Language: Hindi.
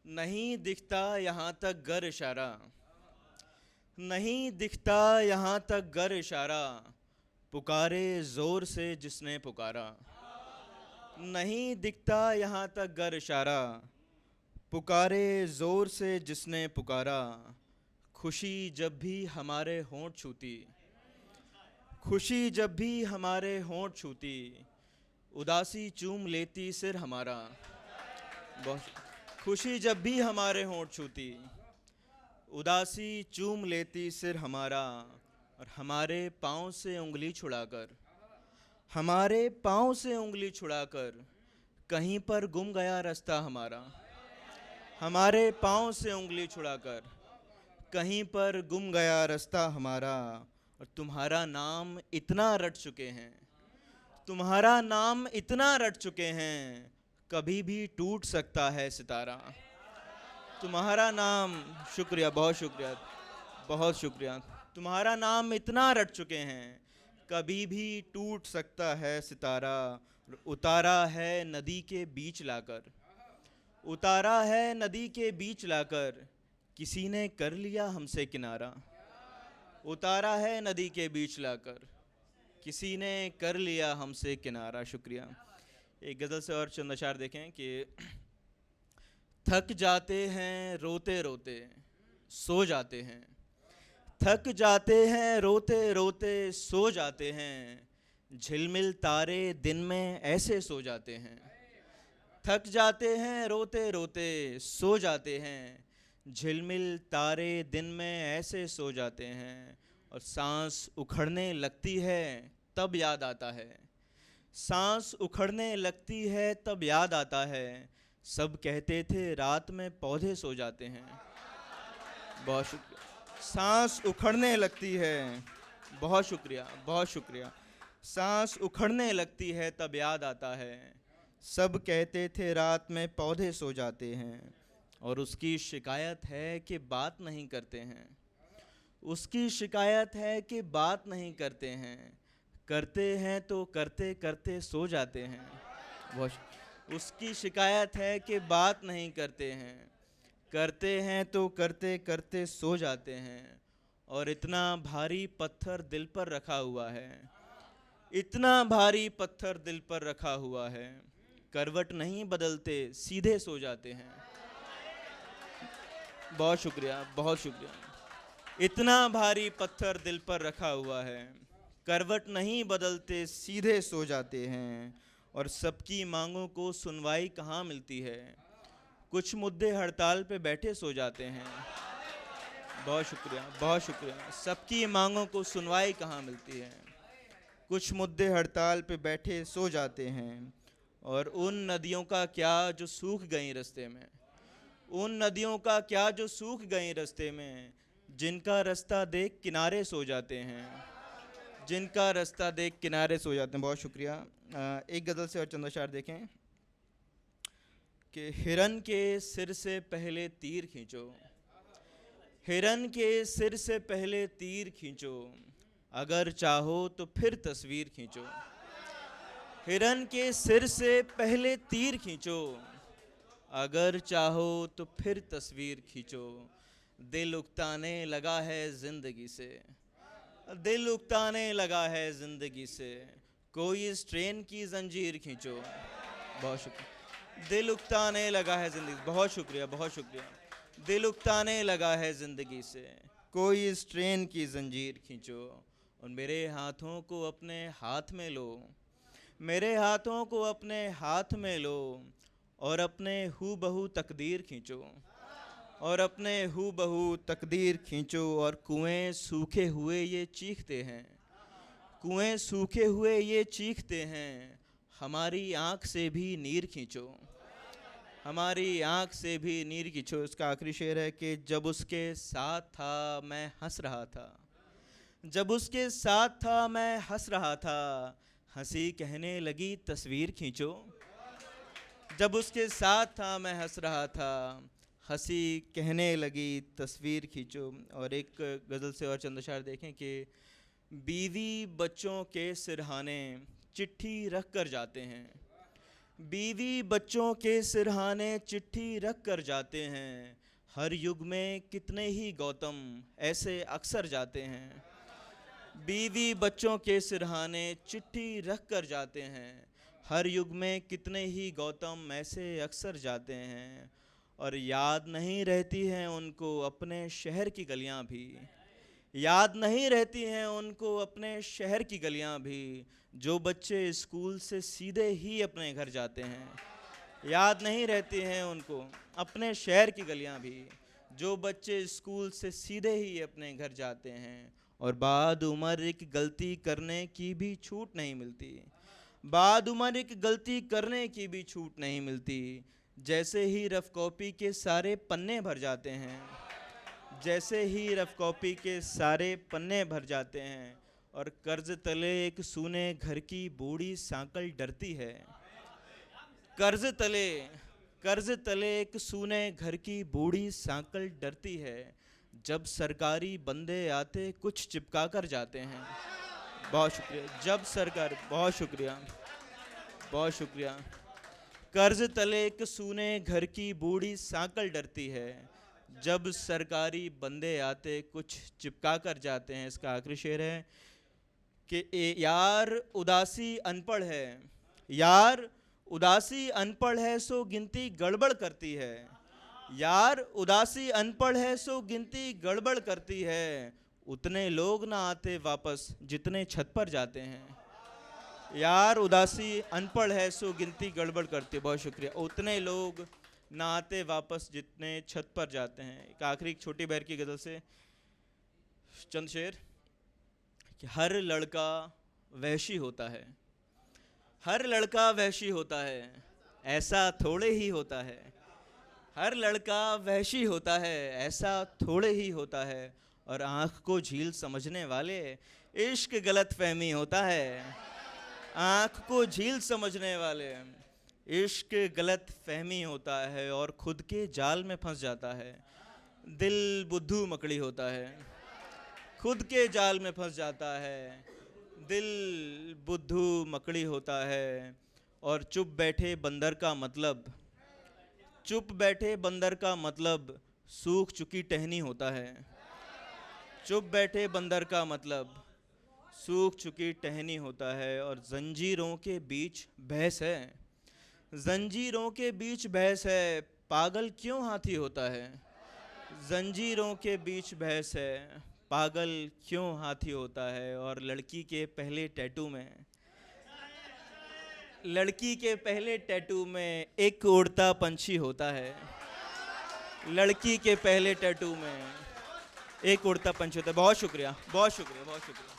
नहीं दिखता यहाँ तक गर इशारा, नहीं दिखता यहाँ तक गर इशारा, पुकारे ज़ोर से जिसने पुकारा। नहीं दिखता यहाँ तक गर इशारा, पुकारे ज़ोर से जिसने पुकारा। खुशी जब भी हमारे होंठ छूती, खुशी जब भी हमारे होंठ छूती, उदासी चूम लेती सिर हमारा। बहुत खुशी जब भी हमारे होंठ छूती, उदासी चूम लेती सिर हमारा। और हमारे पाँव से उंगली छुड़ाकर, हमारे पाँव से उंगली छुड़ाकर, कहीं पर गुम गया रास्ता हमारा। हमारे पाँव से उंगली छुड़ाकर, कहीं पर गुम गया रास्ता हमारा। और तुम्हारा नाम इतना रट चुके हैं, तुम्हारा नाम इतना रट चुके हैं, कभी भी टूट सकता है सितारा। तुम्हारा नाम, शुक्रिया, बहुत शुक्रिया, बहुत शुक्रिया। तुम्हारा नाम इतना रट चुके हैं, कभी भी टूट सकता है सितारा। उतारा है नदी के बीच लाकर, उतारा है नदी के बीच लाकर, किसी ने कर लिया हमसे किनारा। उतारा है नदी के बीच लाकर, किसी ने कर लिया हमसे किनारा। शुक्रिया। एक गज़ल से और चंद अशार देखें कि थक जाते हैं रोते रोते सो जाते हैं, थक जाते हैं रोते रोते सो जाते हैं, झिलमिल तारे दिन में ऐसे सो जाते हैं। थक जाते हैं रोते रोते सो जाते हैं, झिलमिल तारे दिन में ऐसे सो जाते हैं। और सांस उखड़ने लगती है तब याद आता है, सांस उखड़ने लगती है तब याद आता है, सब कहते थे रात में पौधे सो जाते हैं। बहुत शुक्रिया। सांस उखड़ने लगती है, बहुत शुक्रिया, बहुत शुक्रिया। सांस उखड़ने लगती है तब याद आता है, सब कहते थे रात में पौधे सो जाते हैं। और उसकी शिकायत है कि बात नहीं करते हैं, उसकी शिकायत है कि बात नहीं करते हैं, करते हैं तो करते करते सो जाते हैं। उसकी शिकायत है कि बात नहीं करते हैं, करते हैं तो करते करते सो जाते हैं। और इतना भारी पत्थर दिल पर रखा हुआ है, इतना भारी पत्थर दिल पर रखा हुआ है, करवट नहीं बदलते सीधे सो जाते हैं। बहुत शुक्रिया, बहुत शुक्रिया। इतना भारी पत्थर दिल पर रखा हुआ है, करवट नहीं बदलते सीधे सो जाते हैं। और सबकी मांगों को सुनवाई कहाँ मिलती है, कुछ मुद्दे हड़ताल पे बैठे सो जाते हैं। बहुत शुक्रिया, बहुत शुक्रिया। सबकी मांगों को सुनवाई कहाँ मिलती है, कुछ मुद्दे हड़ताल पे बैठे सो जाते हैं। और उन नदियों का क्या जो सूख गई रास्ते में, उन नदियों का क्या जो सूख गई रास्ते में, जिनका रास्ता देख किनारे सो जाते हैं, जिनका रास्ता देख किनारे सो जाते हैं। बहुत शुक्रिया। एक गज़ल से और चंद अशार देखें कि हिरन के सिर से पहले तीर खींचो, हिरन के सिर से पहले तीर खींचो, अगर चाहो तो फिर तस्वीर खींचो। हिरन के सिर से पहले तीर खींचो, अगर चाहो तो फिर तस्वीर खींचो। दिल उकताने लगा है ज़िंदगी से, दिल उकताने लगा है ज़िंदगी से, कोई इस ट्रेन की ज़ंजीर खींचो। बहुत शुक्रिया। दिल उकताने लगा है ज़िंदगी, बहुत शुक्रिया, बहुत शुक्रिया। दिल उकताने लगा है ज़िंदगी से, कोई इस ट्रेन की ज़ंजीर खींचो। और मेरे हाथों को अपने हाथ में लो, मेरे हाथों को अपने हाथ में लो, और अपने हू बहू तकदीर खींचो, और अपने हू बहू तकदीर खींचो। और कुएं सूखे हुए ये चीखते हैं, कुएं सूखे हुए ये चीखते हैं, हमारी आँख से भी नीर खींचो, हमारी आँख से भी नीर खींचो। इसका आखिरी शेर है कि जब उसके साथ था मैं हंस रहा था, जब उसके साथ था मैं हंस रहा था, हंसी कहने लगी तस्वीर खींचो। जब उसके साथ था मैं हंस रहा था, हंसी कहने लगी तस्वीर खींचो। और एक गज़ल से और चंद अशार देखें कि बीवी बच्चों के सिरहाने चिट्ठी रख कर जाते हैं, बीवी बच्चों के सिरहाने चिट्ठी रख कर जाते हैं, हर युग में कितने ही गौतम ऐसे अक्सर जाते हैं। बीवी बच्चों के सिरहाने चिट्ठी रख कर जाते हैं, हर युग में कितने ही गौतम ऐसे अक्सर जाते हैं। और याद नहीं रहती हैं उनको अपने शहर की गलियां भी, याद नहीं रहती हैं उनको अपने शहर की गलियां भी, जो बच्चे स्कूल से सीधे ही अपने घर जाते हैं। याद नहीं रहती हैं उनको अपने शहर की गलियां भी, जो बच्चे स्कूल से सीधे ही अपने घर जाते हैं। और बाद उम्र एक गलती करने की भी छूट नहीं मिलती, बाद उम्र एक गलती करने की भी छूट नहीं मिलती। जैसे ही रफ कॉपी के सारे पन्ने भर जाते हैं, जैसे ही रफ कॉपी के सारे पन्ने भर जाते हैं, और कर्ज तले एक सूने घर की बूढ़ी सांकल डरती है। कर्ज तले एक सूने घर की बूढ़ी सांकल डरती है, जब सरकारी बंदे आते कुछ चिपका कर जाते हैं। बहुत शुक्रिया। जब सरकार, बहुत शुक्रिया, बहुत शुक्रिया। कर्ज तले एक सूने घर की बूढ़ी सांकल डरती है, जब सरकारी बंदे आते कुछ चिपका कर जाते हैं। इसका आखिरी शेर है कि यार उदासी अनपढ़ है, यार उदासी अनपढ़ है सो गिनती गड़बड़ करती है, यार उदासी अनपढ़ है सो गिनती गड़बड़ करती है। उतने लोग ना आते वापस जितने छत पर जाते हैं। यार उदासी अनपढ़ है सो गिनती गड़बड़ करती है। बहुत शुक्रिया। उतने लोग ना आते वापस जितने छत पर जाते हैं। एक आखिरी छोटी बहर की गज़ल से चंद शेर कि हर लड़का वहशी होता है, हर लड़का वहशी होता है, ऐसा थोड़े ही होता है। हर लड़का वहशी होता है, ऐसा थोड़े ही होता है। और आँख को झील समझने वाले इश्क गलत फहमी होता है। आँख को झील समझने वाले इश्क गलत फहमी होता है, और खुद के जाल में फंस जाता है। दिल बुद्धू मकड़ी होता है, खुद के जाल में फंस जाता है। दिल बुद्धू मकड़ी होता है। और चुप बैठे बंदर का मतलब, चुप बैठे बंदर का मतलब सूख चुकी टहनी होता है। चुप बैठे बंदर का मतलब सूख चुकी टहनी होता है। और जंजीरों के बीच बहस है, जंजीरों के बीच बहस है, पागल क्यों हाथी होता है। जंजीरों के बीच बहस है, पागल क्यों हाथी होता है। और लड़की के पहले टैटू में, लड़की के पहले टैटू में एक उड़ता पंछी होता है। लड़की के पहले टैटू में एक उड़ता पंछी होता है। बहुत शुक्रिया, बहुत शुक्रिया, बहुत शुक्रिया।